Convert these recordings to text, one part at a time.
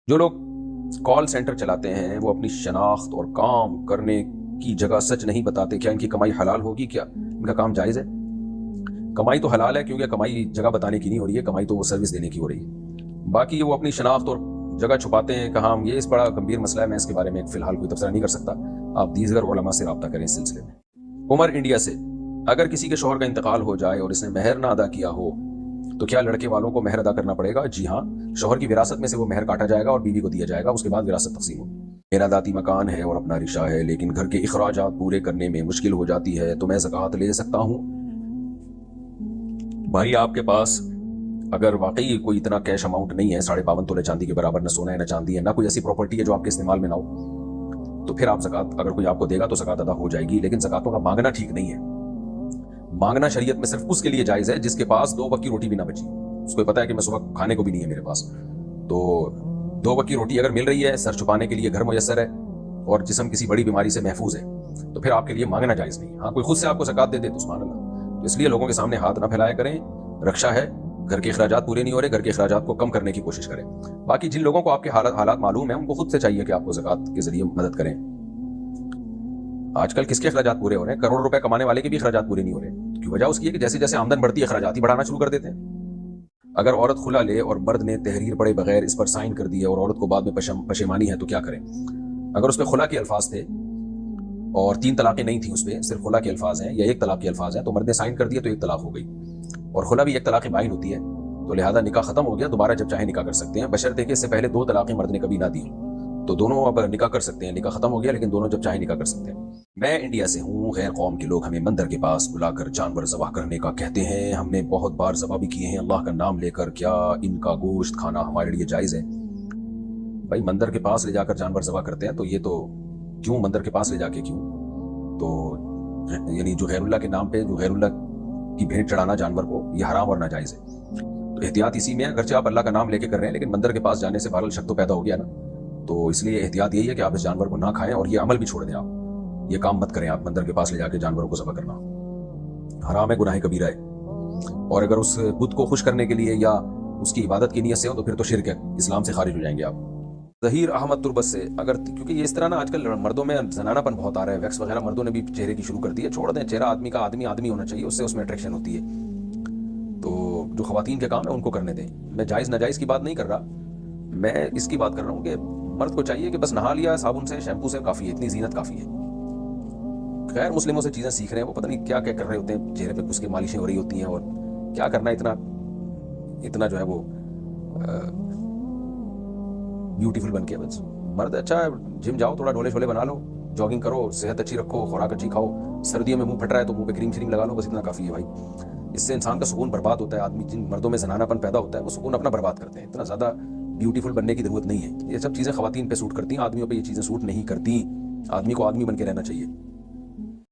جو لوگ call centre چلاتے ہیں وہ اپنی شناخت اور کام کرنے کی جگہ سچ نہیں بتاتے. کیا ان کی کمائی حلال ہوگی؟ کیا ان کا کام جائز ہے؟ کمائی تو حلال ہے کیونکہ کمائی جگہ بتانے کی نہیں ہو رہی ہے، کمائی تو وہ سروس دینے کی ہو رہی ہے. باقی وہ اپنی شناخت اور جگہ چھپاتے ہیں کہاں. یہ اس بڑا گمبھیر مسئلہ ہے، میں اس کے بارے میں فی الحال کوئی تبصرہ نہیں کر سکتا. آپ دیگر علماء سے رابطہ کریں اس سلسلے میں. عمر انڈیا سے: اگر کسی کے شوہر کا انتقال ہو جائے اور اس نے مہر نہ ادا کیا ہو تو کیا لڑکے والوں کو مہر ادا کرنا پڑے گا؟ جی ہاں، شوہر کی وراثت میں سے وہ مہر کاٹا جائے گا اور بیوی کو دیا جائے گا، اس کے بعد وراثت تقسیم ہوگی. میرا ذاتی مکان ہے اور اپنا رشا ہے لیکن گھر کے اخراجات پورے کرنے میں مشکل ہو جاتی ہے تو میں زکوٰۃ لے سکتا ہوں؟ بھائی آپ کے پاس اگر واقعی کوئی اتنا کیش اماؤنٹ نہیں ہے، 52.5 تولے چاندی کے برابر، نہ سونا ہے نہ چاندی ہے، نہ کوئی ایسی پراپرٹی ہے جو آپ کے استعمال میں نہ ہو، تو پھر آپ زکوٰۃ اگر کوئی آپ کو دے گا تو زکوٰۃ ادا ہو جائے گی. لیکن زکوٰۃ کا مانگنا ٹھیک نہیں ہے. مانگنا شریعت میں صرف اس کے لیے جائز ہے جس کے پاس 2 وقت کی روٹی بھی نہ بچی. اس کو پتا ہے کہ میں صبح کھانے کو بھی نہیں ہے میرے پاس، تو 2 وقت کی روٹی اگر مل رہی ہے، سر چھپانے کے لیے گھر میسر ہے اور جسم کسی بڑی بیماری سے محفوظ ہے، تو پھر آپ کے لیے مانگنا جائز نہیں. ہاں کوئی خود سے آپ کو زکوٰۃ دے دے تو سبحان اللہ. تو اس لیے لوگوں کے سامنے ہاتھ نہ پھیلایا کریں. رکشا ہے، گھر کے اخراجات پورے نہیں ہو رہے، گھر کے اخراجات کو کم کرنے کی کوشش کریں. باقی جن لوگوں کو آپ کے حالات معلوم ہیں ان کو خود سے چاہیے کہ آپ کو زکوٰۃ کے ذریعے مدد کریں. آج کل کس کے اخراجات پورے ہو رہے ہیں؟ کروڑ روپے کمانے والے کے بھی اخراجات پورے نہیں ہو رہے. کی وجہ اس کی ہے کہ جیسے جیسے آمدن بڑھتی ہے اخراجات ہی بڑھانا شروع کر دیتے ہیں. اگر عورت خلا لے اور مرد نے تحریر پڑھے بغیر اس پر سائن کر دیے اور عورت کو بعد میں پشیمانی ہے تو کیا کریں؟ اگر اس پہ خلا کے الفاظ تھے اور 3 طلاقیں نہیں تھیں، اس پہ صرف خلا کے الفاظ ہیں یا 1 طلاق کے الفاظ ہیں، تو مرد نے سائن کر دیا تو 1 طلاق ہو گئی. اور خلا بھی 1 طلاق بائن ہوتی ہے، تو لہذا نکاح ختم ہو گیا. دوبارہ جب چاہے نکاح کر سکتے ہیں، بشرطے کہ اس سے پہلے 2 طلاقیں مرد نے کبھی نہ دی، تو دونوں اب نکاح کر سکتے ہیں. نکاح ختم ہو گیا لیکن دونوں جب چاہے نکاح کر سکتے ہیں. میں انڈیا سے ہوں. غیر قوم کے لوگ ہمیں مندر کے پاس بلا کر جانور ذبح کرنے کا کہتے ہیں. ہم نے بہت بار ذبح بھی کیے ہیں اللہ کا نام لے کر. کیا ان کا گوشت کھانا ہمارے لیے جائز ہے؟ بھائی مندر کے پاس لے جا کر جانور ذبح کرتے ہیں تو یہ تو کیوں مندر کے پاس لے جا کے کیوں؟ تو یعنی جو غیر اللہ کے نام پہ جو غیر اللہ کی بھیٹ چڑھانا جانور کو، یہ حرام اور ناجائز ہے. تو احتیاط اسی میں ہے، اگرچہ آپ اللہ کا نام لے کے کر رہے ہیں لیکن مندر کے پاس جانے سے بہرحال شک تو پیدا ہو گیا نا. تو اس لیے احتیاط یہی ہے کہ آپ اس جانور کو نہ کھائیں اور یہ عمل بھی چھوڑ دیں. آپ یہ کام مت کریں. آپ مندر کے پاس لے جا کے جانوروں کو ذبح کرنا حرام ہے، گناہ کبیرہ ہے. اور اگر اس بت کو خوش کرنے کے لیے یا اس کی عبادت کی نیت سے ہو تو پھر تو شرک ہے، اسلام سے خارج ہو جائیں گے آپ. ظہیر احمد تربت سے: اگر کیونکہ یہ اس طرح نا آج کل مردوں میں زنانہ پن بہت آ رہا ہے، ویکس وغیرہ مردوں نے بھی چہرے کی شروع کر دی ہے. چھوڑ دیں، چہرہ آدمی کا آدمی ہونا چاہیے، اس سے اس میں اٹریکشن ہوتی ہے. تو جو خواتین کے کام ہے ان کو کرنے دیں. میں جائز ناجائز کی بات نہیں کر رہا، میں اس کی بات کر رہا ہوں کہ مرد کو چاہیے کہ بس نہا لیا صابن سے شیمپو سے کافی ہے، اتنی زینت کافی ہے. غیر مسلموں سے چیزیں سیکھ رہے ہیں، وہ پتہ نہیں کیا کیا کر رہے ہوتے ہیں، چہرے پہ اس کے مالشیں ہو رہی ہوتی ہیں اور کیا کرنا ہے اتنا جو ہے وہ بیوٹیفل بن کے. بس مرد اچھا ہے، جم جاؤ، تھوڑا ڈولے شولے بنا لو، جاگنگ کرو، صحت اچھی رکھو، خوراک اچھی کھاؤ. سردیوں میں منہ پھٹ رہا ہے تو منہ پہ کریم شریم لگا لو، بس اتنا کافی ہے بھائی. اس سے انسان کا سکون برباد ہوتا ہے. آدمی جن مردوں میں زنانہ پن پیدا ہوتا ہے وہ سکون اپنا برباد کرتے ہیں. اتنا زیادہ بیوٹیفل بننے کی ضرورت نہیں ہے. یہ سب چیزیں خواتین پہ سوٹ کرتی ہیں، آدمیوں پہ یہ چیزیں سوٹ نہیں کرتی. آدمی کو آدمی بن کے رہنا چاہیے.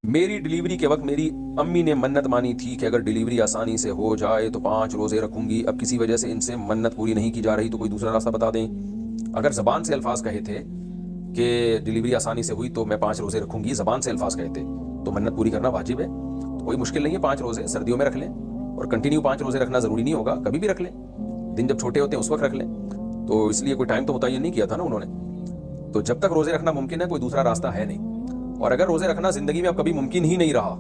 میری ڈیلیوری کے وقت میری امی نے منت مانی تھی کہ اگر ڈیلیوری آسانی سے ہو جائے تو 5 روزے رکھوں گی. اب کسی وجہ سے ان سے منت پوری نہیں کی جا رہی تو کوئی دوسرا راستہ بتا دیں. اگر زبان سے الفاظ کہے تھے کہ ڈیلیوری آسانی سے ہوئی تو میں 5 روزے رکھوں گی، زبان سے الفاظ کہے تھے تو منت پوری کرنا واجب ہے. تو کوئی مشکل نہیں ہے، 5 روزے سردیوں میں رکھ لیں اور کنٹینیو 5 روزے رکھنا ضروری نہیں ہوگا، کبھی بھی رکھ لیں. دن جب چھوٹے ہوتے ہیں اس وقت رکھ لیں. تو اس لیے کوئی ٹائم تو متعین نہیں کیا تھا نا انہوں نے. تو جب تک روزے رکھنا ممکن ہے کوئی دوسرا راستہ ہے نہیں. اور اگر روزے رکھنا زندگی میں اب کبھی ممکن ہی نہیں رہا،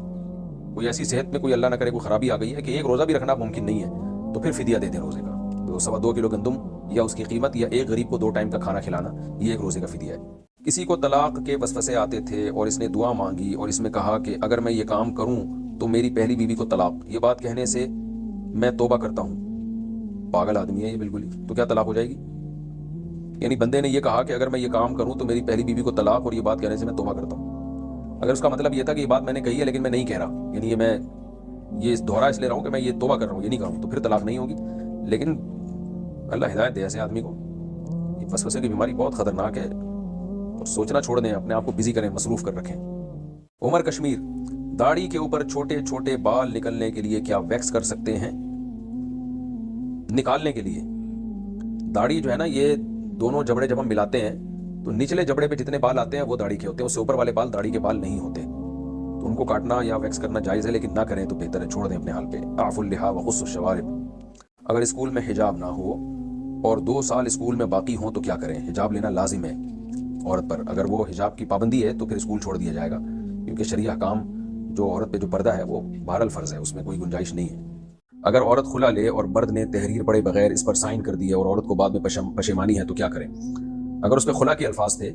کوئی ایسی صحت میں کوئی اللہ نہ کرے کوئی خرابی آ گئی ہے کہ ایک روزہ بھی رکھنا ممکن نہیں ہے، تو پھر فدیہ دے دیں روزے کا. تو 2.25 کلو گندم یا اس کی قیمت یا ایک غریب کو 2 ٹائم کا کھانا کھلانا، یہ ایک روزے کا فدیہ ہے. کسی کو طلاق کے وسوسے آتے تھے اور اس نے دعا مانگی اور اس میں کہا کہ اگر میں یہ کام کروں تو میری پہلی بیوی کو طلاق. یہ بات کہنے سے میں توبہ کرتا ہوں. پاگل آدمی ہے یہ بالکل ہی. تو کیا طلاق ہو جائے گی؟ یعنی بندے نے یہ کہا کہ اگر میں یہ کام کروں تو میری پہلی بیوی کو طلاق، اور یہ بات کہنے سے میں توبہ کرتا ہوں. اگر اس کا مطلب یہ تھا کہ یہ بات میں نے کہی ہے لیکن میں نہیں کہہ رہا، یعنی یہ میں یہ دہرا اس لیے رہا ہوں کہ میں یہ توبہ کر رہا ہوں، یہ نہیں کروں، تو پھر طلاق نہیں ہوگی. لیکن اللہ ہدایت دے ایسے آدمی کو. یہ وسوسے کی بیماری بہت خطرناک ہے. اور سوچنا چھوڑ دیں، اپنے آپ کو بزی کریں، مصروف کر رکھیں. عمر کشمیر: داڑھی کے اوپر چھوٹے چھوٹے بال نکلنے کے لیے کیا ویکس کر سکتے ہیں؟ نکالنے کے لیے داڑھی جو ہے نا، یہ دونوں جبڑے جب ہم ملاتے ہیں تو نچلے جبڑے پہ جتنے بال آتے ہیں وہ داڑھی کے ہوتے ہیں، اس سے اوپر والے بال داڑھی کے بال نہیں ہوتے. تو ان کو کاٹنا یا ویکس کرنا جائز ہے لیکن نہ کریں تو بہتر ہے، چھوڑ دیں اپنے حال پہ. اعفوا اللحى وقصوا الشوارب: اگر اسکول میں حجاب نہ ہو اور 2 سال اسکول میں باقی ہوں تو کیا کریں؟ حجاب لینا لازم ہے عورت پر. اگر وہ حجاب کی پابندی ہے تو پھر اسکول چھوڑ دیا جائے گا، کیونکہ شرعی احکام جو عورت پہ جو پردہ ہے وہ بہرحال فرض ہے، اس میں کوئی گنجائش نہیں ہے. اگر عورت خلا لے اور مرد نے تحریر پڑھے بغیر اس پر سائن کر دیے اور عورت کو بعد میں پشیمانی ہے تو کیا کریں؟ اگر اس پہ خلا کے الفاظ تھے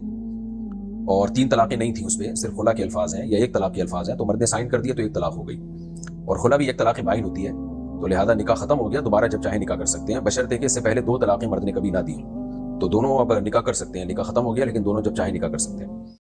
اور 3 طلاقیں نہیں تھیں، اس پہ صرف خلا کے الفاظ ہیں یا 1 طلاق کے الفاظ ہیں، تو مرد نے سائن کر دیا تو 1 طلاق ہو گئی، اور خلا بھی 1 طلاق بائن ہوتی ہے، تو لہذا نکاح ختم ہو گیا. دوبارہ جب چاہے نکاح کر سکتے ہیں، بشرطے کہ اس سے پہلے 2 طلاقیں مرد نے کبھی نہ دی، تو دونوں اب نکاح کر سکتے ہیں. نکاح ختم ہو گیا لیکن دونوں جب چاہے نکاح کر سکتے ہیں.